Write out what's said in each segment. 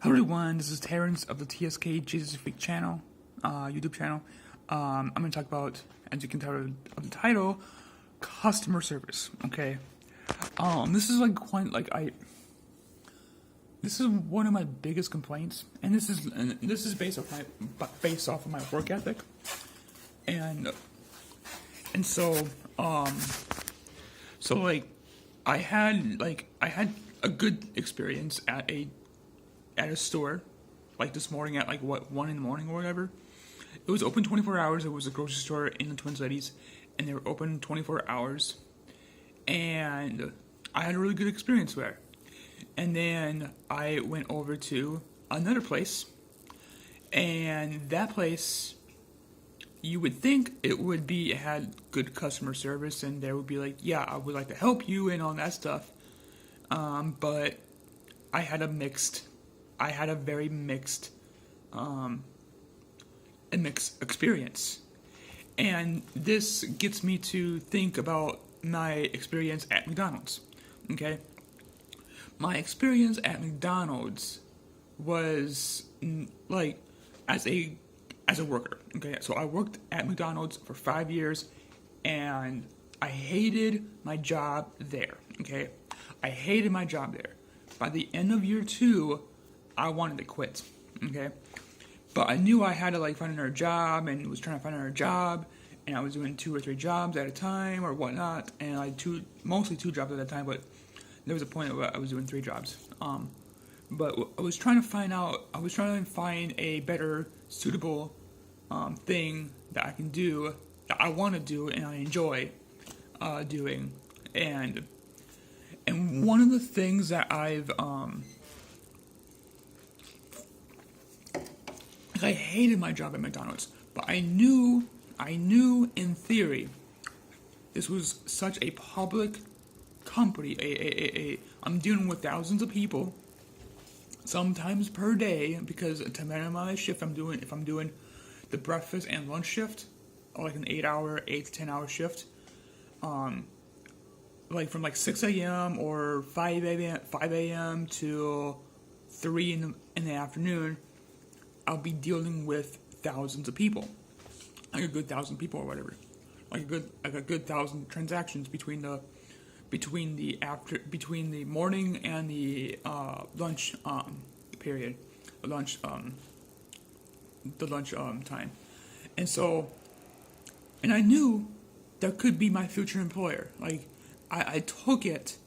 Hello everyone, this is Terrence of the TSK Jesus Freak channel, YouTube channel. I'm going to talk about, as you can tell of the title, customer service, okay? This is this is one of my biggest complaints, and this is based off of my work ethic. And so I had a good experience at a store, like this morning at 1 in the morning or whatever. It was open 24 hours. It was a grocery store in the Twin Cities, and they were open 24 hours. And I had a really good experience there. And then I went over to another place, and that place, you would think it had good customer service, and they would be like, yeah, I would like to help you and all that stuff. But I had a very mixed experience. And this gets me to think about my experience at McDonald's, okay? My experience at McDonald's was, as a worker, okay? So I worked at McDonald's for 5 years, and I hated my job there, okay? I hated my job there. By the end of year 2, I wanted to quit, okay? But I knew I had to find another job, and was trying to find another job, and I was doing 2 or 3 jobs at a time or whatnot, and I had mostly 2 jobs at a time, but there was a point where I was doing 3 jobs. But I was trying to find a better, suitable thing that I can do, that I want to do, and I enjoy doing, and one of the things that I hated my job at McDonald's, but I knew in theory this was such a public company. I'm dealing with thousands of people, sometimes per day, because depending on my shift if I'm doing the breakfast and lunch shift, or an 8 to 10 hour shift, from 6 a.m. or 5 a.m. to 3 in the afternoon, I'll be dealing with thousands of people, like a good 1,000 people or whatever, like a good 1,000 transactions between the morning and the lunch period, the lunch time, and I knew that could be my future employer. I took it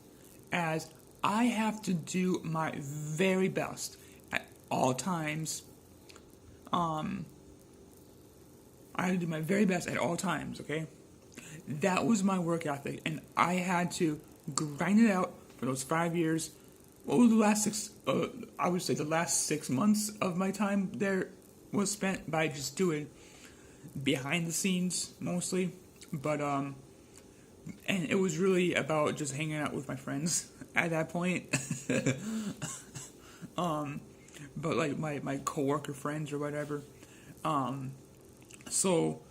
as I have to do my very best at all times. I had to do my very best at all times, okay? That was my work ethic, and I had to grind it out for those 5 years. Well, the last 6 months of my time there was spent by just doing behind the scenes mostly, but and it was really about just hanging out with my friends at that point. But my coworker friends or whatever. So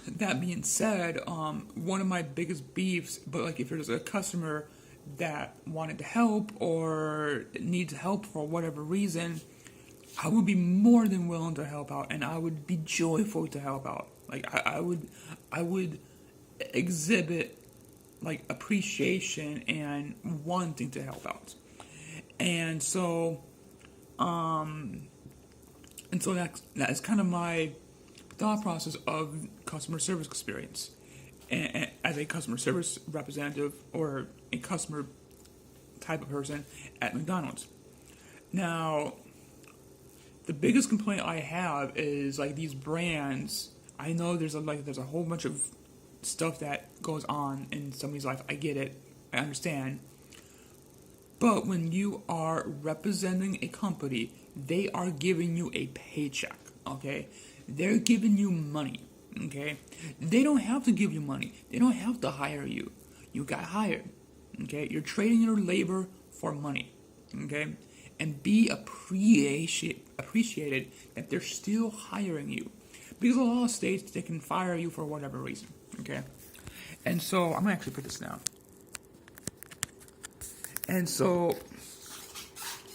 that being said, one of my biggest beefs, but if there's a customer that wanted to help or needs help for whatever reason, I would be more than willing to help out, and I would be joyful to help out. I would exhibit appreciation and wanting to help out. And so that's kind of my thought process of customer service experience, and as a customer service representative or a customer type of person at McDonald's. Now, the biggest complaint I have is these brands. I know there's a whole bunch of stuff that goes on in somebody's life. I get it. I understand. But when you are representing a company, they are giving you a paycheck, okay? They're giving you money, okay? They don't have to give you money. They don't have to hire you. You got hired, okay? You're trading your labor for money, okay? And be appreciated that they're still hiring you. Because a lot of states, they can fire you for whatever reason, okay? And so, I'm going to actually put this down. And so,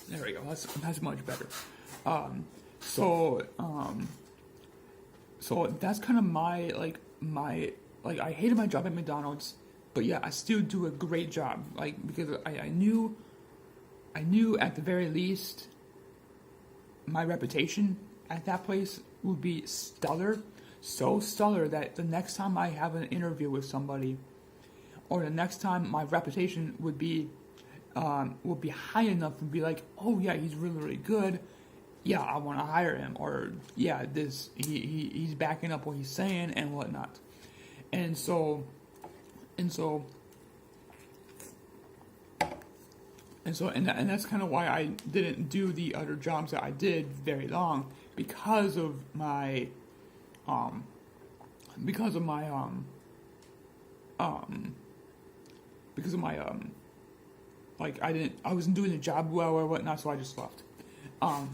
There we go. That's much better. Um, so so that's kind of my I hated my job at McDonald's, but yeah, I still do a great job. Like because I knew at the very least my reputation at that place would be stellar, so stellar that the next time I have an interview with somebody, or the next time my reputation would be high enough to be like, oh yeah, he's really really good. Yeah, I want to hire him, or yeah, he's backing up what he's saying and whatnot, and so and that's kind of why I didn't do the other jobs that I did very long, because of my um because of my like I wasn't doing the job well or whatnot, so I just left. Um,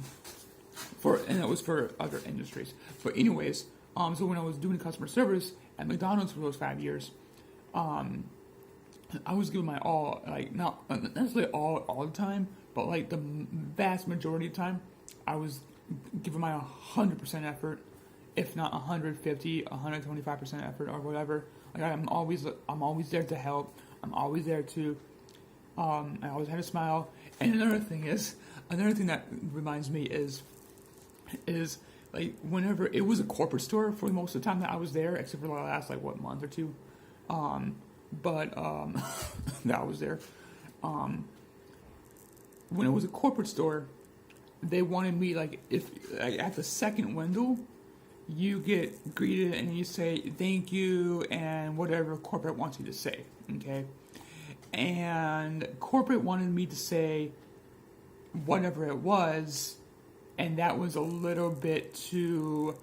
and it was for other industries. But anyways, so when I was doing customer service at McDonald's for those 5 years, I was giving my all, like not necessarily all the time, but like the vast majority of the time, I was giving my 100% effort, if not 150, 125% effort or whatever. Like I'm always there to help. I'm always there to. I always had a smile. And another thing that reminds me is like whenever it was a corporate store for most of the time that I was there, except for the last month or two, that I was there. When it was a corporate store, they wanted me if at the second window, you get greeted and you say thank you and whatever corporate wants you to say, okay? And corporate wanted me to say whatever it was, and that was a little bit too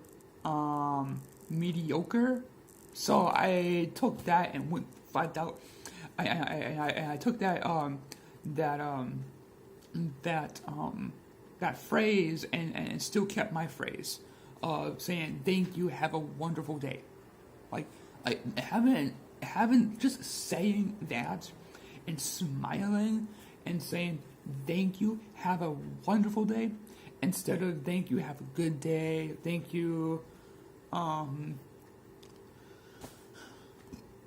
mediocre. So I took that and went find out. I took that that phrase and still kept my phrase of saying thank you, have a wonderful day. Like having just saying that and smiling and saying thank you, have a wonderful day, instead of thank you, have a good day, thank you, have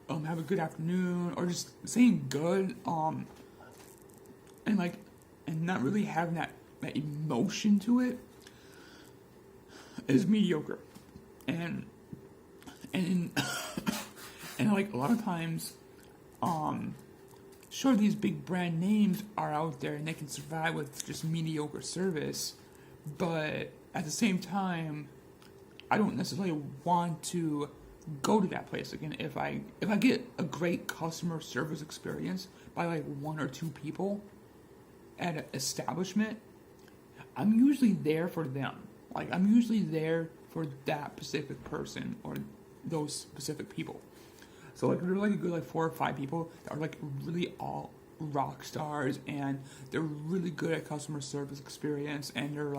a good afternoon, or just saying good, and not really having that emotion to it is mediocre. And and like a lot of times, sure, these big brand names are out there and they can survive with just mediocre service, but at the same time, I don't necessarily want to go to that place again. If I get a great customer service experience by one or two people at an establishment, I'm usually there for them. I'm usually there for that specific person or those specific people. So they're a good 4 or 5 people that are really all rock stars, and they're really good at customer service experience, and they're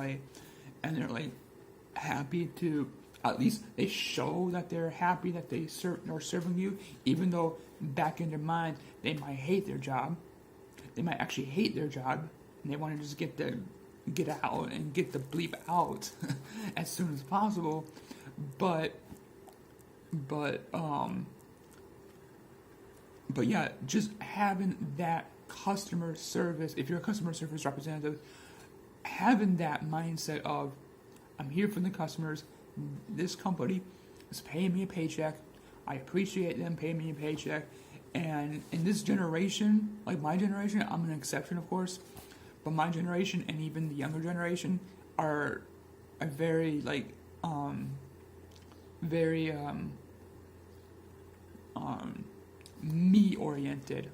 happy to, at least they show that they're happy that are serving you, even though back in their mind they might hate their job. They might actually hate their job, and they want to just get out and get the bleep out as soon as possible. But yeah, just having that customer service, if you're a customer service representative, having that mindset of, I'm here for the customers, this company is paying me a paycheck, I appreciate them paying me a paycheck, and in this generation, my generation, I'm an exception of course, but my generation and even the younger generation are very me-oriented.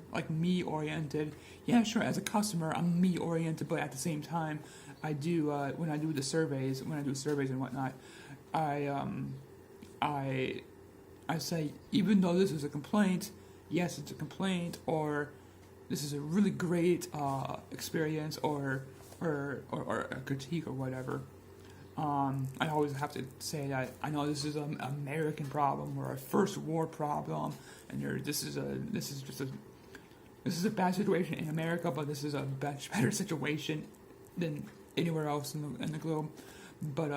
Yeah, sure, as a customer, I'm me-oriented, but at the same time, I do, when I do surveys and whatnot, I say, even though this is a complaint, yes, it's a complaint, or this is a really great experience, or a critique or whatever. I always have to say that I know this is an American problem or a first world problem, and this is a bad situation in America, but this is a much better situation than anywhere else in the globe. But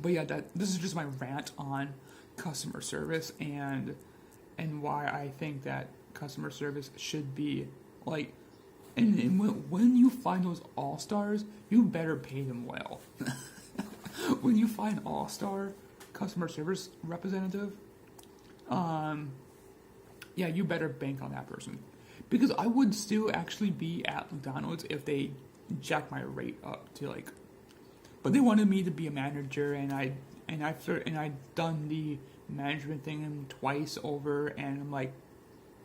yeah, this is just my rant on customer service and why I think that customer service should be like. And when you find those all-stars, you better pay them well. When you find all-star customer service representative, yeah, you better bank on that person. Because I would still actually be at McDonald's if they jacked my rate up to like, but they wanted me to be a manager, and I'd done the management thing twice over, and I'm like,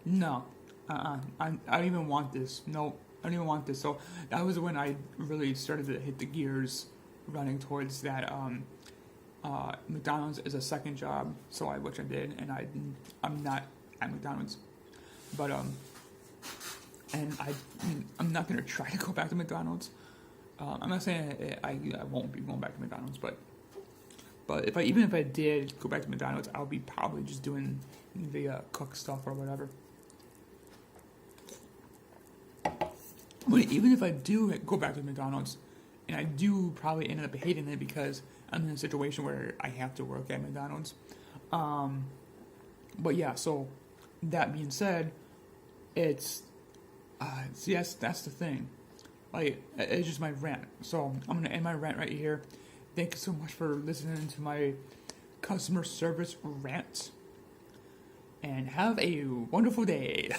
no, I don't even want this. Nope, I don't even want this. So that was when I really started to hit the gears, running towards that McDonald's as a second job. So which I did, and I'm not at McDonald's, but and I'm not gonna try to go back to McDonald's. I'm not saying I won't be going back to McDonald's, but even if I did go back to McDonald's, I'll be probably just doing the cook stuff or whatever. But even if I do go back to McDonald's, and I do probably end up hating it because I'm in a situation where I have to work at McDonald's. But yeah, so that being said, yes, that's the thing. Like, it's just my rant. So I'm gonna end my rant right here. Thank you so much for listening to my customer service rant, and have a wonderful day.